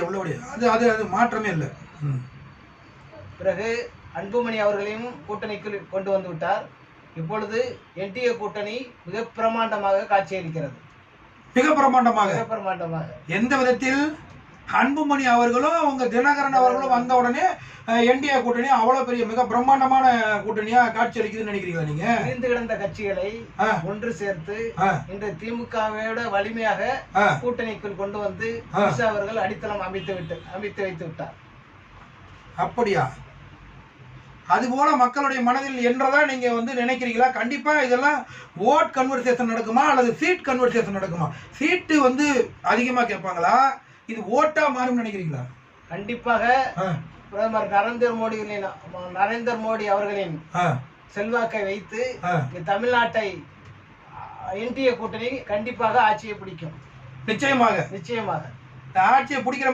உள்ளபடியே அது அது அது மாற்றமே இல்லை. பிறகு அன்புமணி அவர்களையும் கூட்டணிக்குள் கொண்டு வந்து விட்டார். இப்பொழுது என்டிஏ கூட்டணி மிக பிரமாண்டமாக காட்சியளிக்கிறது. மிக பிரமாண்டமாக. எந்த விதத்தில்? அன்புமணி அவர்களும் அவங்க தினகரன் அவர்களும் வந்த உடனே என்டிஏ கூட்டணி அவ்வளவு பெரிய மிக பிரம்மாண்டமான கூட்டணியா காட்சி அளிக்குதுன்னு நினைக்கிறீங்களா நீங்க? பிரிந்து கிடந்த கட்சிகளை ஒன்று சேர்த்து இன்று திமுகவோட வலிமையாக கூட்டணிக்குள் கொண்டு வந்து அவர்கள் அடித்தளம் அமைத்து வைத்து விட்டார். அப்படியா? அதுபோல மக்களுடைய மனதில் என்றதா நீங்க நினைக்கிறீங்களா? கண்டிப்பா இதெல்லாம் ஓட் கன்வர்சேஷன் நடக்குமா அல்லது சீட் கன்வர்சேஷன் நடக்குமா? சீட்டு அதிகமா கேட்பாங்களா, இது ஓட்டா மாறும் நினைக்கிறீங்களா? கண்டிப்பாக பிரதமர் நரேந்திர மோடி அவர்களின் செல்வாக்கை வைத்து தமிழ்நாட்டை என்டிஏ கூட்டணி கண்டிப்பாக ஆட்சியை பிடிக்கும். நிச்சயமாக நிச்சயமாக ஆட்சியை பிடிக்கிற